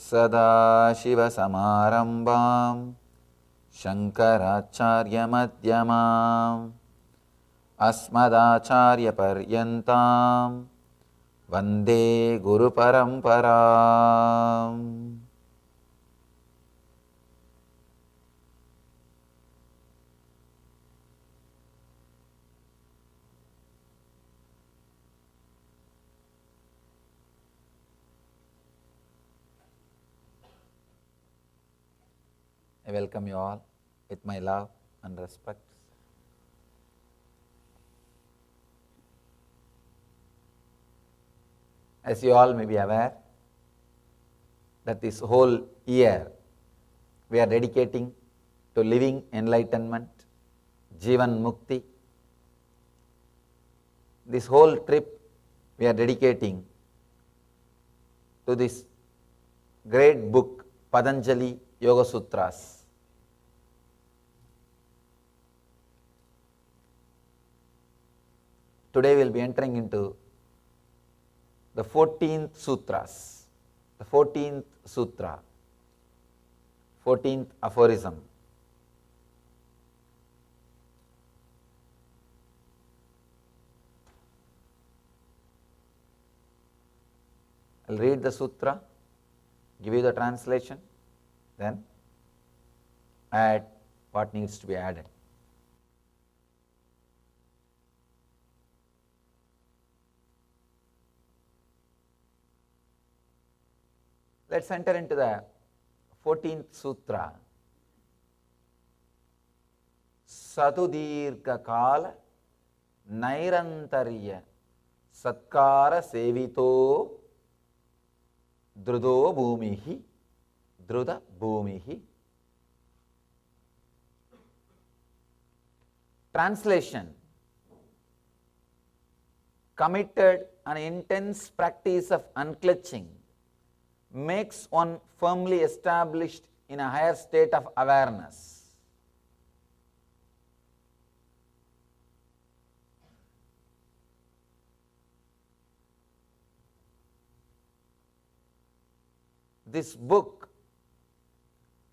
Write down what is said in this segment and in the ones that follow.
सदाशिवसमारम्भां शङ्कराचार्यमध्यमाम् अस्मदाचार्यपर्यन्तां वन्दे गुरुपरम्पराम्. I welcome you all with my love and respect. As you all may be aware, that this whole year we are dedicating to living enlightenment, Jivan Mukti. This whole trip we are dedicating to this great book, Patanjali Yoga Sutras. Today we will be entering into the 14th sutras, the 14th sutra, 14th aphorism. I will read the sutra, give you the translation, then add what needs to be added. Let us enter into the 14th sutra. Satudirgha kala nairantarya satkara sevito drudo bhumihi druda bhumihi. Translation: committed an intense practice of unclutching makes one firmly established in a higher state of awareness. This book,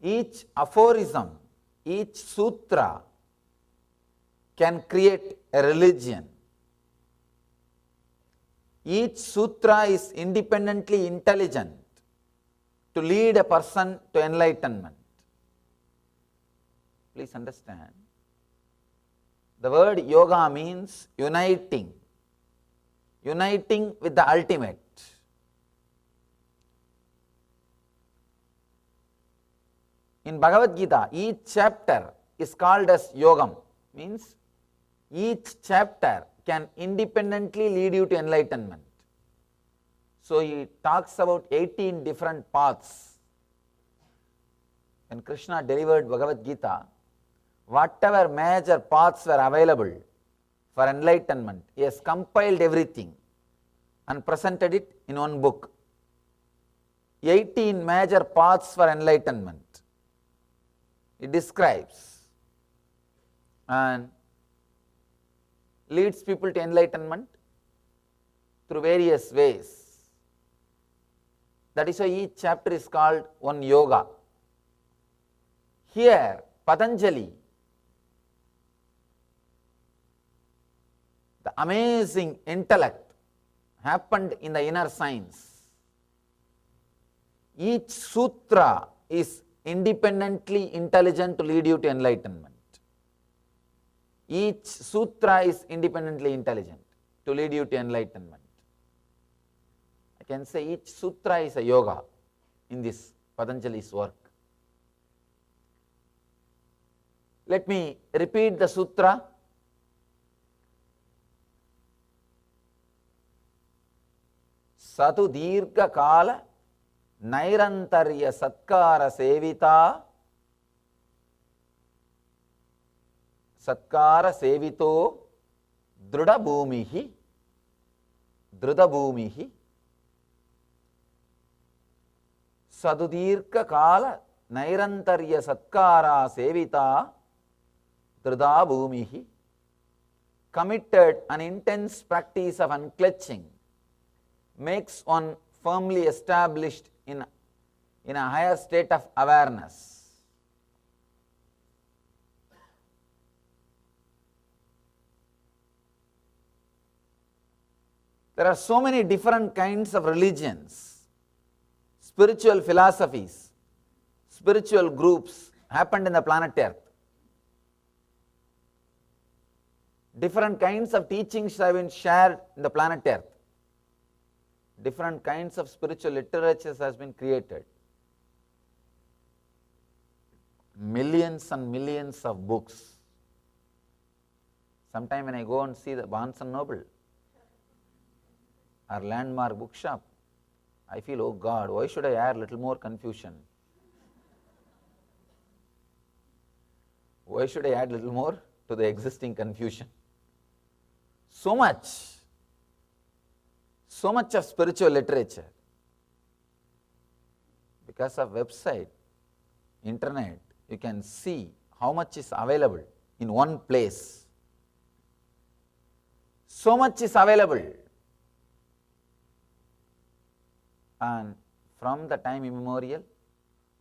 each aphorism, each sutra can create a religion. Each sutra is independently intelligent to lead a person to enlightenment. Please understand, the word yoga means uniting, uniting with the ultimate. In Bhagavad Gita, each chapter is called as yogam, means each chapter can independently lead you to enlightenment. So he talks about 18 different paths. When Krishna delivered Bhagavad Gita, whatever major paths were available for enlightenment, he has compiled everything and presented it in one book. 18 major paths for enlightenment. He describes and leads people to enlightenment through various ways. That is why each chapter is called one yoga. Here, Patanjali, the amazing intellect happened in the inner science. Each sutra is independently intelligent to lead you to enlightenment. Each sutra is independently intelligent to lead you to enlightenment. I can say each sutra is a yoga in this Patanjali's work. Let me repeat the sutra. Satu dirgha kala nairantarya satkara sevita satkara sevito druda bhumihi Sadudirka kala nairantarya satkara sevita druda bhumihi. Committed an intense practice of unclutching makes one firmly established in in a higher state of awareness. There are so many different kinds of religions, spiritual philosophies, spiritual groups happened in the planet Earth. Different kinds of teachings have been shared in the planet Earth. Different kinds of spiritual literatures has been created. Millions and millions of books. Sometime when I go and see the Barnes and Noble or Landmark bookshop, I feel, oh God, why should I add little more confusion? Why should I add little more to the existing confusion? So much of spiritual literature. Because of website, internet, you can see how much is available in one place. So much is available. And from the time immemorial,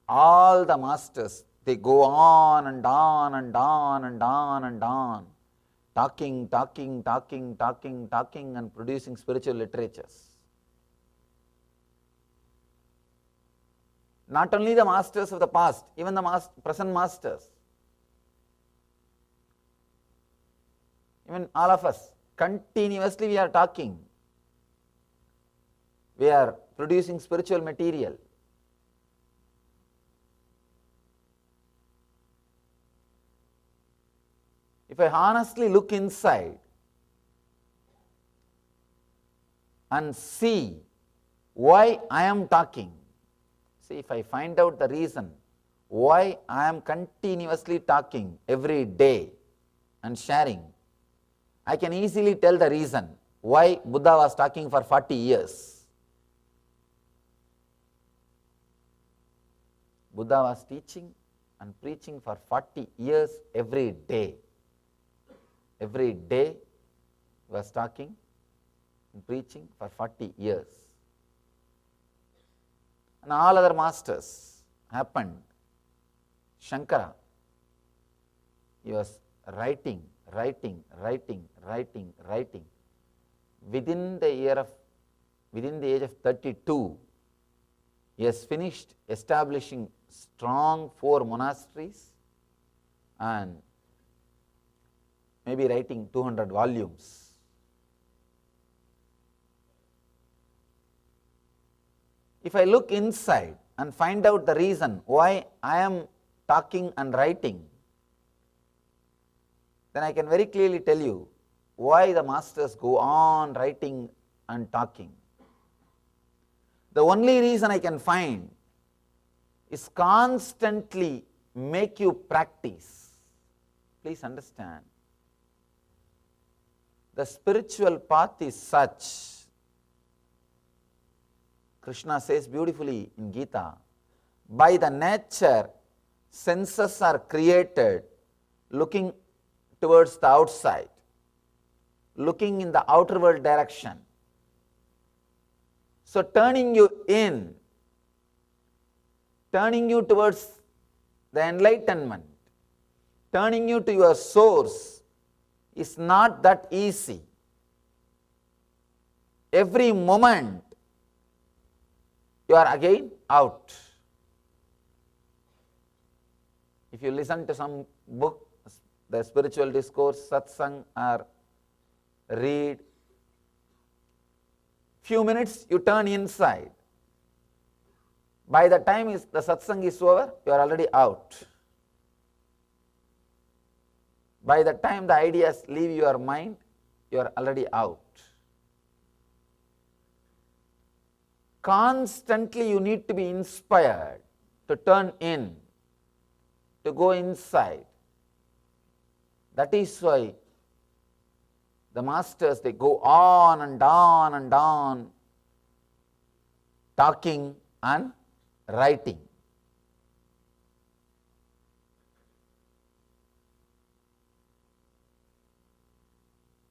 all the masters, they go on and on and on and on and on, talking and producing spiritual literatures. Not only the masters of the past, even the present masters, even all of us, continuously we are talking. We are producing spiritual material. If I honestly look inside and see why I am talking, see, if I find out the reason why I am continuously talking every day and sharing, I can easily tell the reason why Buddha was talking for 40 years. Buddha was teaching and preaching for 40 years every day. Every day he was talking and preaching for 40 years. And all other masters happened. Shankara, he was writing. Within the age of 32, he has finished establishing strong 4 monasteries and maybe writing 200 volumes. If I look inside and find out the reason why I am talking and writing, then I can very clearly tell you why the masters go on writing and talking. The only reason I can find is constantly make you practice. Please understand. The spiritual path is such, Krishna says beautifully in Gita, by the nature, senses are created looking towards the outside, looking in the outer world direction. So turning you in, turning you towards the enlightenment, turning you to your source is not that easy. Every moment you are again out. If you listen to some book, the spiritual discourse, satsang, or read, few minutes you turn inside. By the time the satsang is over, you are already out. By the time the ideas leave your mind, you are already out. Constantly you need to be inspired to turn in, to go inside. That is why the masters, they go on and on and on, talking and writing.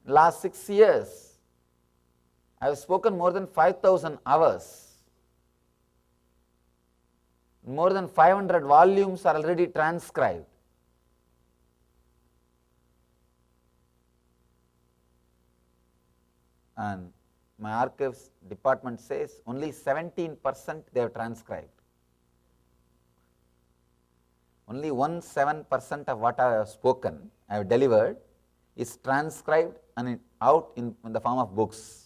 Last 6 years, I have spoken more than 5,000 hours. More than 500 volumes are already transcribed. And my archives department says only 17% they have transcribed. Only 17% of what I have spoken, I have delivered, is transcribed and out in the form of books.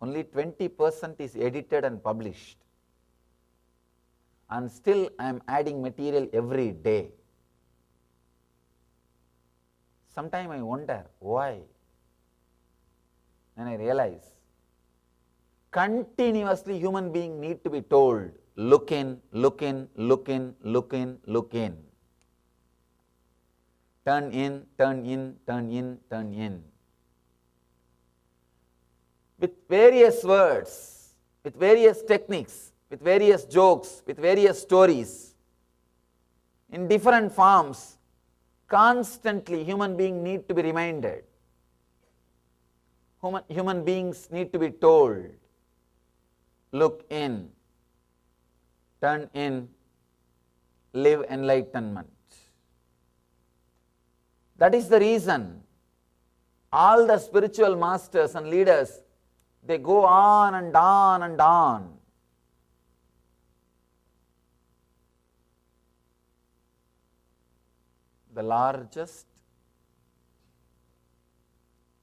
Only 20% is edited and published. And still I am adding material every day. Sometimes I wonder why. And I realize continuously human beings need to be told, look in, look in, look in, look in, look in. Turn in, turn in, turn in, turn in. With various words, with various techniques, with various jokes, with various stories, in different forms, constantly human beings need to be reminded. Human beings need to be told, look in, turn in, live enlightenment. That is the reason all the spiritual masters and leaders, they go on and on and on. The largest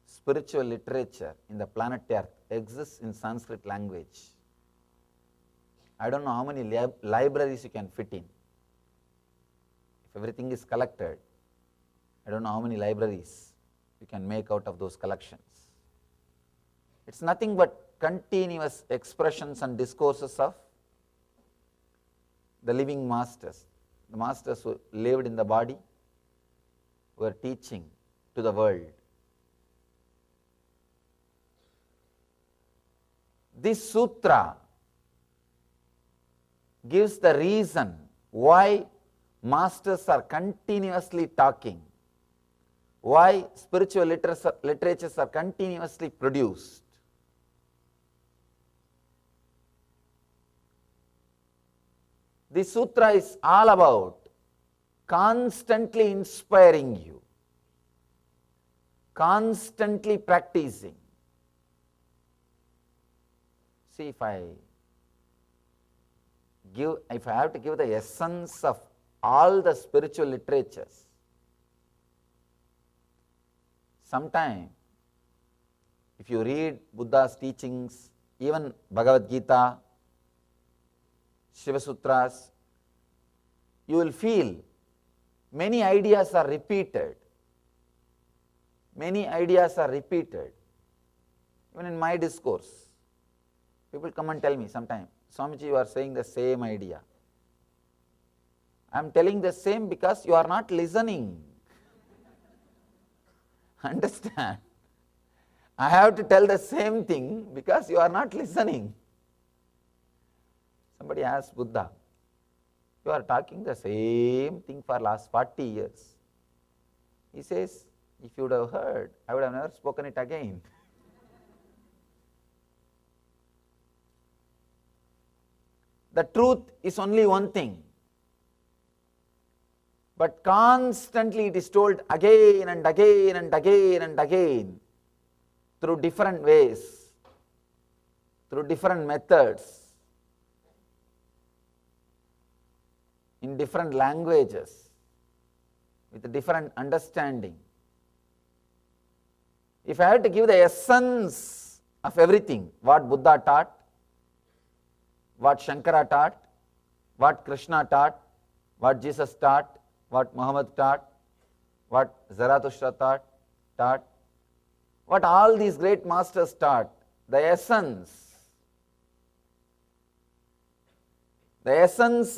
spiritual literature in the planet Earth exists in Sanskrit language. I don't know how many libraries you can fit in. If everything is collected, I don't know how many libraries you can make out of those collections. It's nothing but continuous expressions and discourses of the living masters, the masters who lived in the body, who are teaching to the world. This sutra gives the reason why masters are continuously talking, why spiritual literatures are continuously produced. This sutra is all about constantly inspiring you, constantly practicing. See, if I have to give the essence of all the spiritual literatures, sometime if you read Buddha's teachings, even Bhagavad Gita, Shiva Sutras, you will feel many ideas are repeated. Many ideas are repeated. Even in my discourse, people come and tell me sometimes, Swamiji, you are saying the same idea. I am telling the same because you are not listening. Understand? I have to tell the same thing because you are not listening. Somebody asked Buddha, you are talking the same thing for last 40 years. He says, if you would have heard, I would have never spoken it again. The truth is only one thing, but constantly it is told again and again and again and again through different ways, through different methods, in different languages, with a different understanding. If I had to give the essence of everything, what Buddha taught, what Shankara taught, what Krishna taught, what Jesus taught, what Muhammad taught, what Zarathustra taught, what all these great masters taught, the essence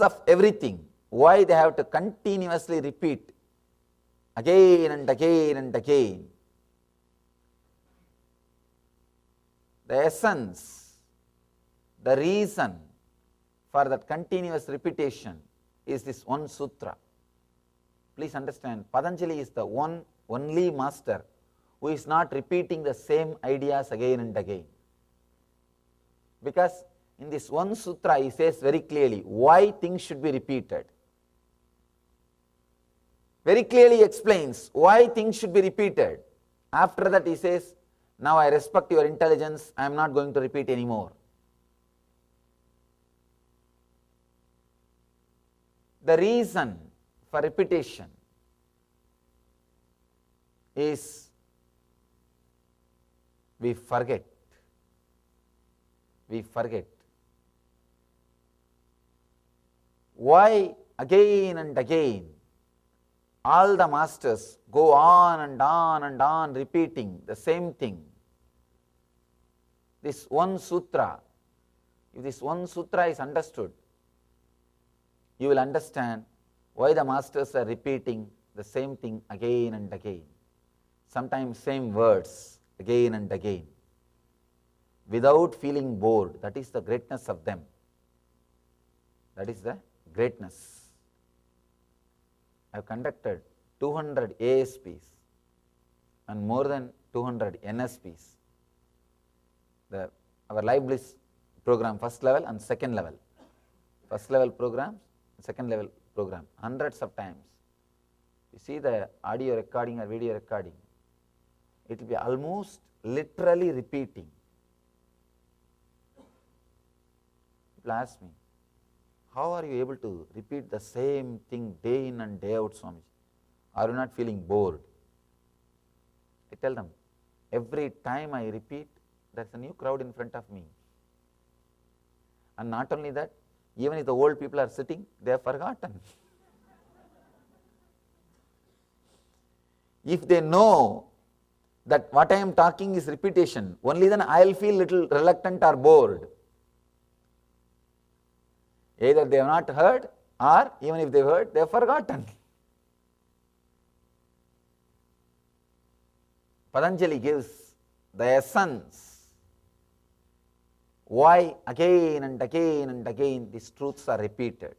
of everything, why they have to continuously repeat again and again and again. The essence, the reason for that continuous repetition is this one sutra. Please understand, Patanjali is the only master who is not repeating the same ideas again and again. Because In this one sutra, he says very clearly why things should be repeated. Very clearly explains why things should be repeated. After that he says, now I respect your intelligence, I am not going to repeat anymore. The reason for repetition is we forget. We forget. Why again and again all the masters go on and on and on repeating the same thing? This one sutra, if this one sutra is understood, you will understand why the masters are repeating the same thing again and again. Sometimes same words again and again, without feeling bored. That is the greatness of them. That is the greatness. I have conducted 200 ASPs and more than 200 NSPs. Our Live Bliss program, first level and second level. First level programs, second level program, hundreds of times. You see the audio recording or video recording, it will be almost literally repeating. People ask me, how are you able to repeat the same thing day in and day out, Swamiji? Are you not feeling bored? I tell them, every time I repeat, there is a new crowd in front of me. And not only that, even if the old people are sitting, they have forgotten. If they know that what I am talking is repetition, only then I will feel little reluctant or bored. Either they have not heard, or even if they have heard, they have forgotten. Patanjali gives the essence why again and again and again these truths are repeated.